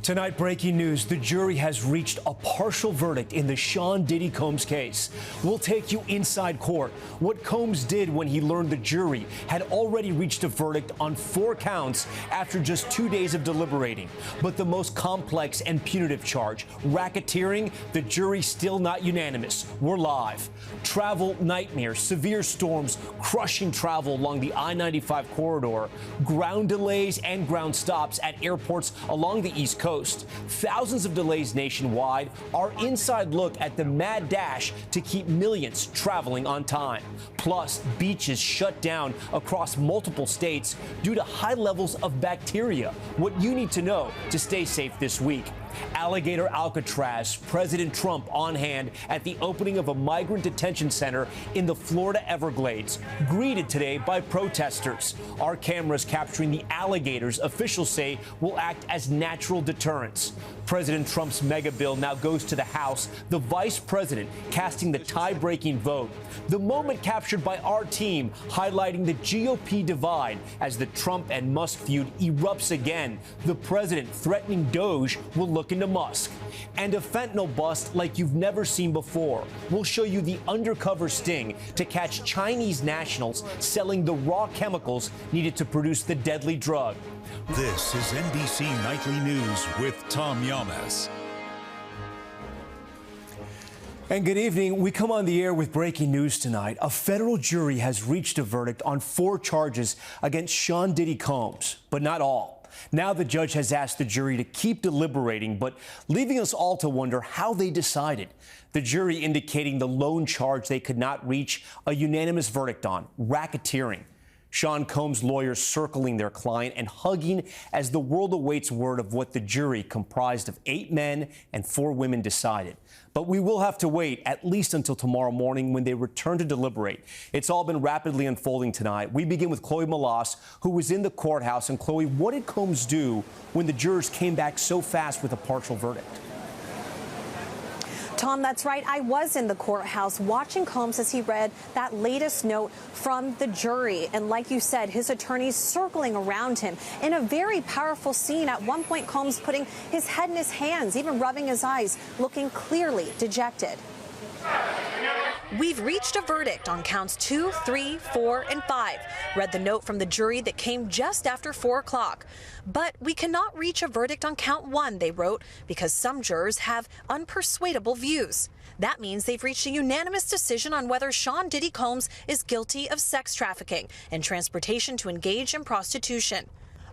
Tonight, breaking news. The jury has reached a partial verdict in the Sean Diddy Combs case. We'll take you inside court. What Combs did when he learned the jury had already reached a verdict on 4 counts after just 2 days of deliberating. But the most complex and punitive charge, racketeering, the jury still not unanimous. We're live. Travel nightmares, severe storms, crushing travel along the I-95 corridor, ground delays and ground stops at airports along the East Coast. Thousands of delays nationwide. Our inside look at the mad dash to keep millions traveling on time. Plus, beaches shut down across multiple states due to high levels of bacteria. What you need to know to stay safe this week. Alligator Alcatraz, President Trump on hand at the opening of a migrant detention center in the Florida Everglades, greeted today by protesters. Our cameras capturing the alligators officials say will act as natural deterrents. President Trump's mega bill now goes to the House, the vice president casting the tie-breaking vote. The moment captured by our team, highlighting the GOP divide as the Trump and Musk feud erupts again. The president threatening Doge will look into Musk. And a fentanyl bust like you've never seen before. We'll show you the undercover sting to catch Chinese nationals selling the raw chemicals needed to produce the deadly drug. This is NBC Nightly News with Tom Yamas. And good evening. We come on the air with breaking news tonight. A federal jury has reached a verdict on 4 charges against Sean Diddy Combs, but not all. Now the judge has asked the jury to keep deliberating, but leaving us all to wonder how they decided. The jury indicating the lone charge they could not reach a unanimous verdict on, racketeering. Sean Combs' lawyers circling their client and hugging as the world awaits word of what the jury, comprised of 8 men and 4 women, decided. But we will have to wait at least until tomorrow morning when they return to deliberate. It's all been rapidly unfolding tonight. We begin with Chloe Malas, who was in the courthouse. And Chloe, what did Combs do when the jurors came back so fast with a partial verdict? Tom, that's right. I was in the courthouse watching Combs as he read that latest note from the jury. And like you said, his attorneys circling around him in a very powerful scene. At one point, Combs putting his head in his hands, even rubbing his eyes, looking clearly dejected. We've reached a verdict on counts 2, 3, 4, and 5. Read the note from the jury that came just after 4 o'clock. But we cannot reach a verdict on count 1, they wrote, because some jurors have unpersuadable views. That means they've reached a unanimous decision on whether Sean Diddy Combs is guilty of sex trafficking and transportation to engage in prostitution.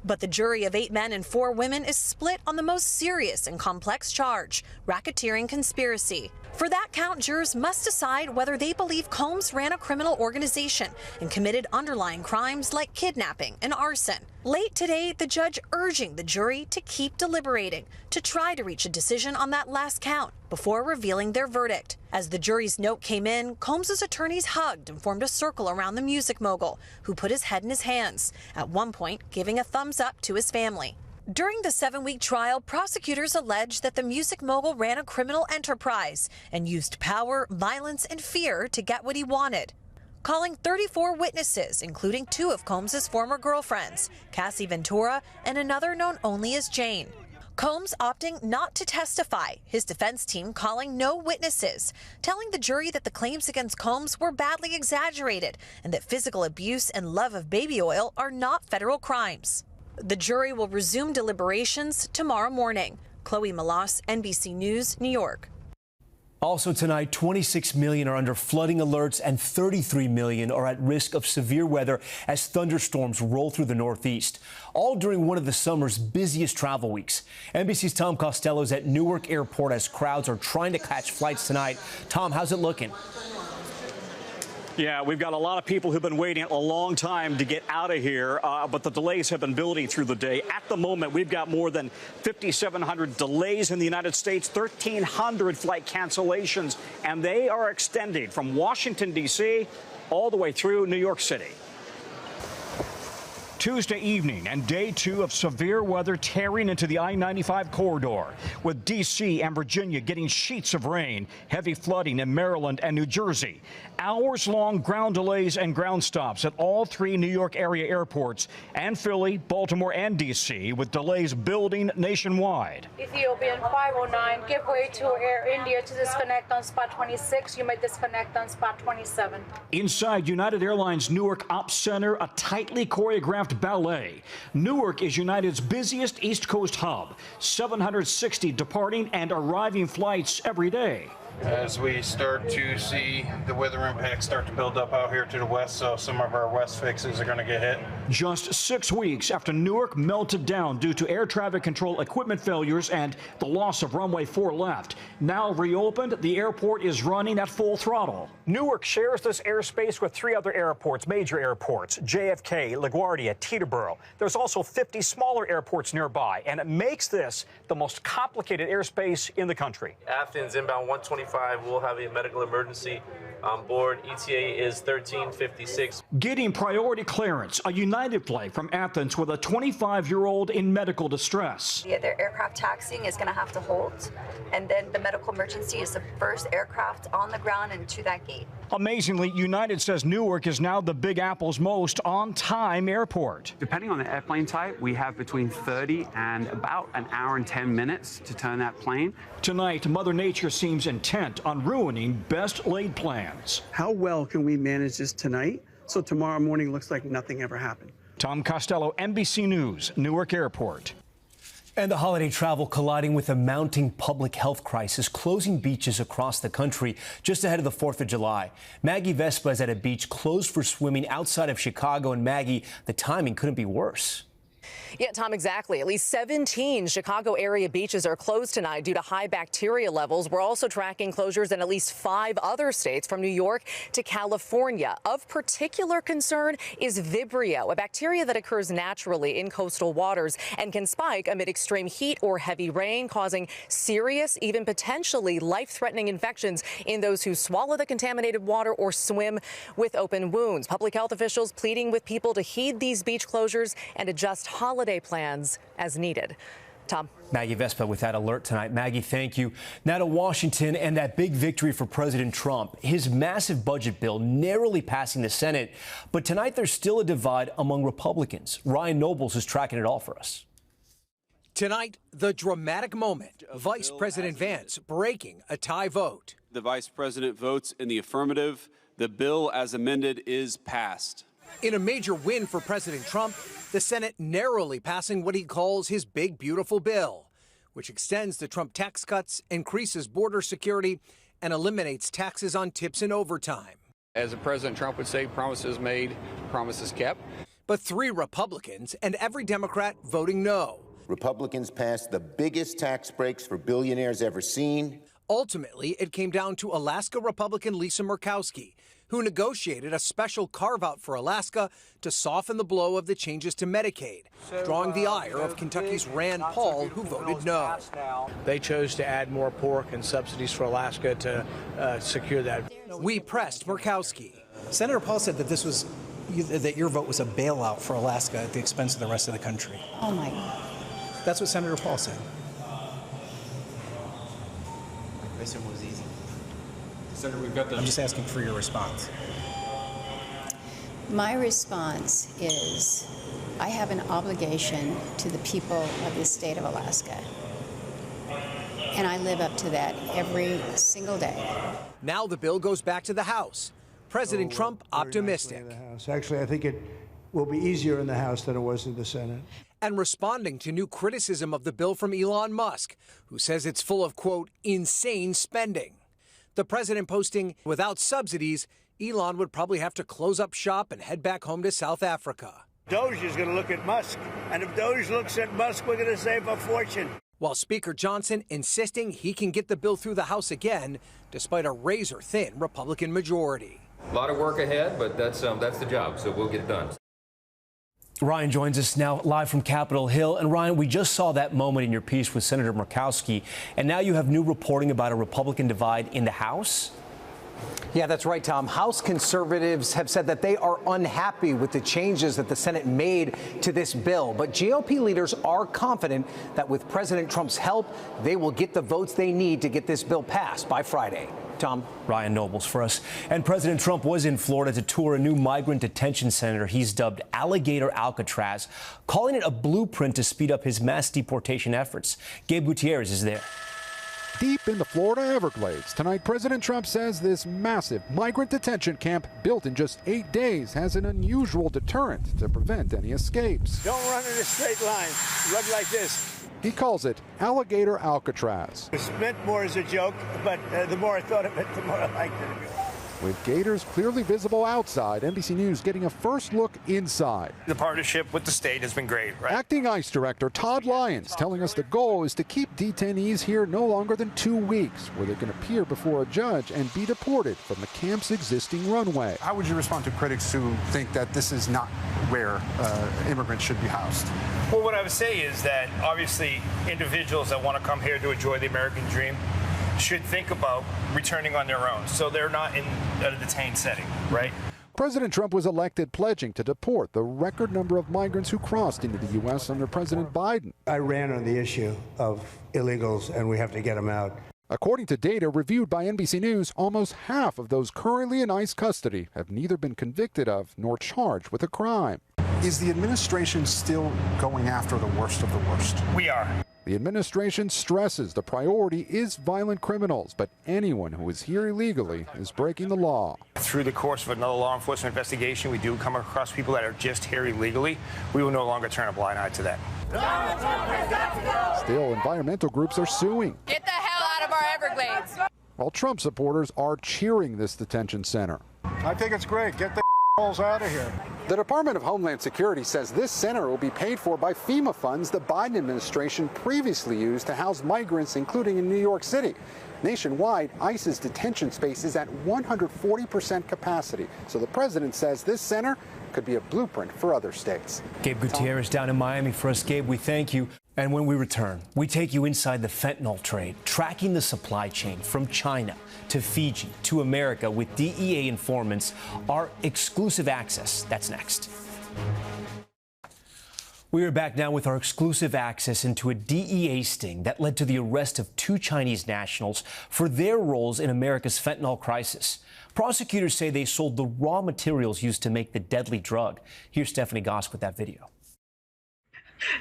But the jury of 8 men and 4 women is split on the most serious and complex charge, racketeering conspiracy. For that count, jurors must decide whether they believe Combs ran a criminal organization and committed underlying crimes like kidnapping and arson. Late today, the judge urging the jury to keep deliberating to try to reach a decision on that last count before revealing their verdict. As the jury's note came in, Combs' attorneys hugged and formed a circle around the music mogul, who put his head in his hands, at one point giving a thumbs up to his family. During the 7-week trial, prosecutors alleged that the music mogul ran a criminal enterprise and used power, violence, and fear to get what he wanted. Calling 34 witnesses, including 2 of Combs' former girlfriends, Cassie Ventura and another known only as Jane. Combs opting not to testify, his defense team calling no witnesses, telling the jury that the claims against Combs were badly exaggerated and that physical abuse and love of baby oil are not federal crimes. The jury will resume deliberations tomorrow morning. Chloe Malas, NBC News, New York. Also tonight, 26 million are under flooding alerts and 33 million are at risk of severe weather as thunderstorms roll through the Northeast, all during one of the summer's busiest travel weeks. NBC's Tom Costello is at Newark Airport as crowds are trying to catch flights tonight. Tom, how's it looking? Yeah, we've got a lot of people who've been waiting a long time to get out of here, but the delays have been building through the day. At the moment, we've got more than 5,700 delays in the United States, 1,300 flight cancellations, and they are extending from Washington, D.C. all the way through New York City. Tuesday evening and day 2 of severe weather tearing into the I-95 corridor, with D.C. and Virginia getting sheets of rain, heavy flooding in Maryland and New Jersey, hours-long ground delays and ground stops at all 3 New York area airports, and Philly, Baltimore, and D.C., with delays building nationwide. Ethiopian 509, give way to Air India to disconnect on spot 26. You may disconnect on spot 27. Inside United Airlines Newark Ops Center, a tightly choreographed ballet. Newark is United's busiest East Coast hub, 760 departing and arriving flights every day. As we start to see the weather impacts start to build up out here to the west, so some of our west fixes are going to get hit. Just 6 weeks after Newark melted down due to air traffic control equipment failures and the loss of runway 4 left. Now reopened, the airport is running at full throttle. Newark shares this airspace with 3 other airports, major airports, JFK, LaGuardia, Teterboro. There's also 50 smaller airports nearby, and it makes this the most complicated airspace in the country. Athens inbound 125 will have a medical emergency on board. ETA is 1356. Getting priority clearance, a United flight from Athens with a 25-year-old in medical distress. Their aircraft taxiing is going to have to hold, and then the medical emergency is the first aircraft on the ground and to that gate. Amazingly, United says Newark is now the Big Apple's most on-time airport. Depending on the airplane type, we have between 30 and about an hour and 10 minutes to turn that plane. Tonight, Mother Nature seems intent on ruining best-laid plans. How well can we manage this tonight so tomorrow morning looks like nothing ever happened? Tom Costello, NBC News, Newark Airport. And the holiday travel colliding with a mounting public health crisis, closing beaches across the country just ahead of the 4th of July. Maggie Vespa is at a beach closed for swimming outside of Chicago. And Maggie, the timing couldn't be worse. Yeah, Tom, exactly. At least 17 Chicago area beaches are closed tonight due to high bacteria levels. We're also tracking closures in at least 5 other states, from New York to California. Of particular concern is Vibrio, a bacteria that occurs naturally in coastal waters and can spike amid extreme heat or heavy rain, causing serious, even potentially life-threatening infections in those who swallow the contaminated water or swim with open wounds. Public health officials pleading with people to heed these beach closures and adjust holiday plans as needed. Tom. Maggie Vespa with that alert tonight. Maggie, thank you. Now to Washington and that big victory for President Trump. His massive budget bill narrowly passing the Senate. But tonight there's still a divide among Republicans. Ryan Nobles is tracking it all for us. Tonight, the dramatic moment. Vice President Vance breaking a tie vote. The vice president votes in the affirmative. The bill as amended is passed. In a major win for President Trump, the Senate narrowly passing what he calls his big, beautiful bill, which extends the Trump tax cuts, increases border security, and eliminates taxes on tips and overtime. As President Trump would say, promises made, promises kept. But 3 Republicans and every Democrat voting no. Republicans passed the biggest tax breaks for billionaires ever seen. Ultimately, it came down to Alaska Republican Lisa Murkowski, who negotiated a special carve-out for Alaska to soften the blow of the changes to Medicaid, drawing the ire of Kentucky's Rand Paul, who voted no. They chose to add more pork and subsidies for Alaska to secure that. We pressed Murkowski. Senator Paul said that that your vote was a bailout for Alaska at the expense of the rest of the country. Oh, my God. That's what Senator Paul said. My question was easy. Senator, we've got I'm just asking for your response. My response is I have an obligation to the people of the state of Alaska, and I live up to that every single day. Now the bill goes back to the House. President Trump optimistic. Actually, I think it will be easier in the House than it was in the Senate. And responding to new criticism of the bill from Elon Musk, who says it's full of, quote, insane spending. The president posting, without subsidies, Elon would probably have to close up shop and head back home to South Africa. Doge is going to look at Musk, and if Doge looks at Musk, we're going to save a fortune. While Speaker Johnson insisting he can get the bill through the House again, despite a razor-thin Republican majority. A lot of work ahead, but that's the job, so we'll get it done. Ryan joins us now live from Capitol Hill. And Ryan, we just saw that moment in your piece with Senator Murkowski, and now you have new reporting about a Republican divide in the House. Yeah, that's right, Tom. House conservatives have said that they are unhappy with the changes that the Senate made to this bill. But GOP leaders are confident that with President Trump's help, they will get the votes they need to get this bill passed by Friday. Tom. Ryan Nobles for us. And President Trump was in Florida to tour a new migrant detention center he's dubbed Alligator Alcatraz, calling it a blueprint to speed up his mass deportation efforts. Gabe Gutierrez is there. Deep in the Florida Everglades, tonight President Trump says this massive migrant detention camp built in just 8 days has an unusual deterrent to prevent any escapes. Don't run in a straight line. Run like this. He calls it Alligator Alcatraz. It was meant more as a joke, but the more I thought of it, the more I liked it. With gators clearly visible outside, NBC News getting a first look inside. The partnership with the state has been great, right? Acting ICE Director Todd Lyons telling us the goal is to keep detainees here no longer than 2 weeks, where they can appear before a judge and be deported from the camp's existing runway. How would you respond to critics who think that this is not where immigrants should be housed? Well, what I would say is that obviously individuals that want to come here to enjoy the American dream should think about returning on their own, so they're not in a detained setting, right? President Trump was elected pledging to deport the record number of migrants who crossed into the U.S. under President Biden. I ran on the issue of illegals, and we have to get them out. According to data reviewed by NBC News, almost half of those currently in ICE custody have neither been convicted of nor charged with a crime. Is the administration still going after the worst of the worst? We are. The administration stresses the priority is violent criminals, but anyone who is here illegally is breaking the law. Through the course of another law enforcement investigation, we do come across people that are just here illegally. We will no longer turn a blind eye to that. Still, environmental groups are suing. Get the hell out of our Everglades. While Trump supporters are cheering this detention center. I think it's great. Get the holes out of here. The Department of Homeland Security says this center will be paid for by FEMA funds the Biden administration previously used to house migrants, including in New York City. Nationwide, ICE's detention space is at 140% capacity. So the president says this center could be a blueprint for other states. Gabe Gutierrez down in Miami for us. Gabe, we thank you. And when we return, we take you inside the fentanyl trade, tracking the supply chain from China to Fiji to America with DEA informants. Our exclusive access. That's next. We are back now with our exclusive access into a DEA sting that led to the arrest of 2 Chinese nationals for their roles in America's fentanyl crisis. Prosecutors say they sold the raw materials used to make the deadly drug. Here's Stephanie Gosk with that video.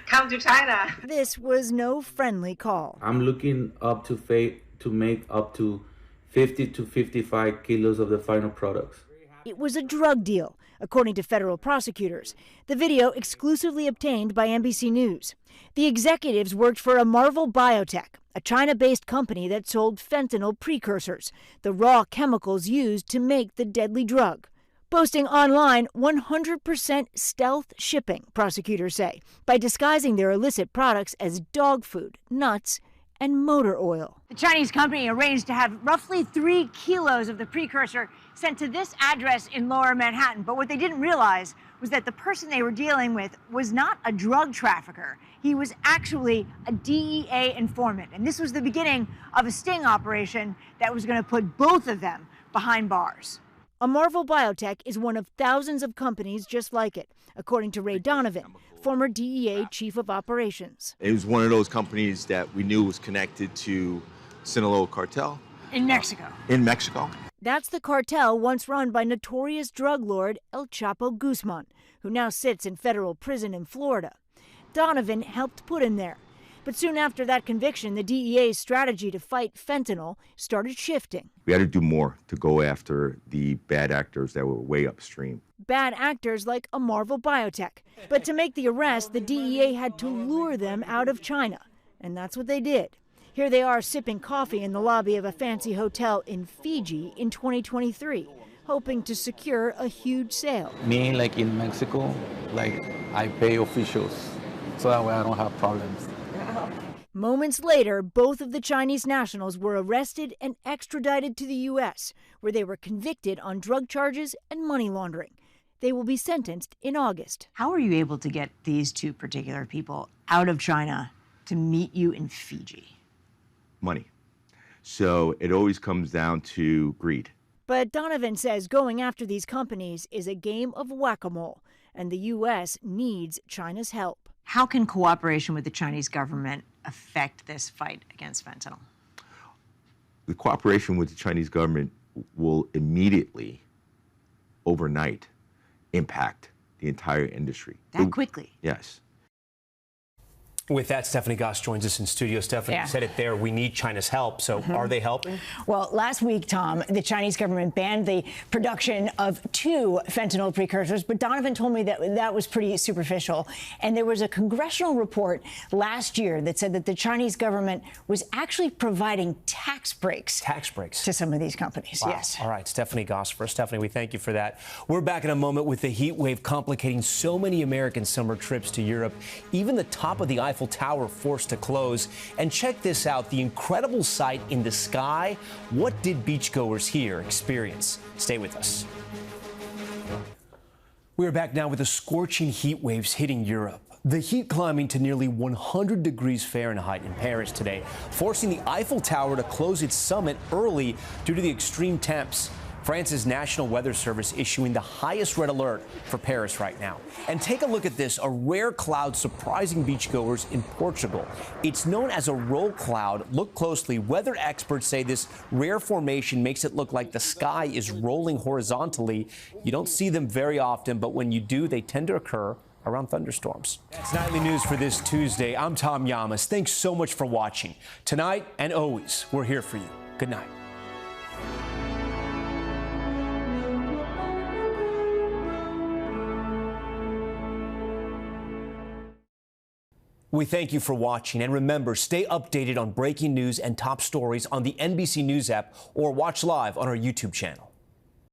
Come to China. This was no friendly call. I'm looking up to fate to make up to 50 to 55 kilos of the final products. It was a drug deal, according to federal prosecutors. The video exclusively obtained by NBC News. The executives worked for a Marvel Biotech, a China-based company that sold fentanyl precursors, the raw chemicals used to make the deadly drug. Boasting online 100% stealth shipping, prosecutors say, by disguising their illicit products as dog food, nuts, and motor oil. The Chinese company arranged to have roughly 3 kilos of the precursor sent to this address in Lower Manhattan. But what they didn't realize was that the person they were dealing with was not a drug trafficker. He was actually a DEA informant. And this was the beginning of a sting operation that was going to put both of them behind bars. A Marvel Biotech is one of thousands of companies just like it, according to Ray Donovan, former DEA chief of operations. It was one of those companies that we knew was connected to Sinaloa cartel. In Mexico. In Mexico. That's the cartel once run by notorious drug lord El Chapo Guzman, who now sits in federal prison in Florida. Donovan helped put him there. But soon after that conviction, the DEA's strategy to fight fentanyl started shifting. We had to do more to go after the bad actors that were way upstream. Bad actors like a Marvel Biotech. But to make the arrest, the DEA had to lure them out of China. And that's what they did. Here they are sipping coffee in the lobby of a fancy hotel in Fiji in 2023, hoping to secure a huge sale. Me, like in Mexico, like I pay officials so that way I don't have problems. Moments later, both of the Chinese nationals were arrested and extradited to the U.S., where they were convicted on drug charges and money laundering. They will be sentenced in August. How were you able to get these 2 particular people out of China to meet you in Fiji? Money. So it always comes down to greed. But Donovan says going after these companies is a game of whack-a-mole, and the U.S. needs China's help. How can cooperation with the Chinese government affect this fight against fentanyl? The cooperation with the Chinese government will immediately, overnight, impact the entire industry. That quickly? Yes. With that, Stephanie Goss joins us in studio. Stephanie, you said it there. We need China's help. So are they helping? Well, last week, Tom, the Chinese government banned the production of 2 fentanyl precursors. But Donovan told me that that was pretty superficial. And there was a congressional report last year that said that the Chinese government was actually providing tax breaks. To some of these companies. Wow. Yes. All right, Stephanie Goss for Stephanie, we thank you for that. We're back in a moment with the heat wave complicating so many American summer trips to Europe. Even the top of the Eiffel Tower forced to close. And check this out, the incredible sight in the sky. What did beachgoers here experience? Stay with us. We're back now with the scorching heat waves hitting Europe. The heat climbing to nearly 100 degrees Fahrenheit in Paris today, forcing the Eiffel Tower to close its summit early due to the extreme temps. France's National Weather Service issuing the highest red alert for Paris right now. And take a look at this, a rare cloud surprising beachgoers in Portugal. It's known as a roll cloud. Look closely. Weather experts say this rare formation makes it look like the sky is rolling horizontally. You don't see them very often, but when you do, they tend to occur around thunderstorms. That's Nightly News for this Tuesday. I'm Tom Llamas. Thanks so much for watching. Tonight and always, we're here for you. Good night. We thank you for watching, and remember, stay updated on breaking news and top stories on the NBC News app or watch live on our YouTube channel.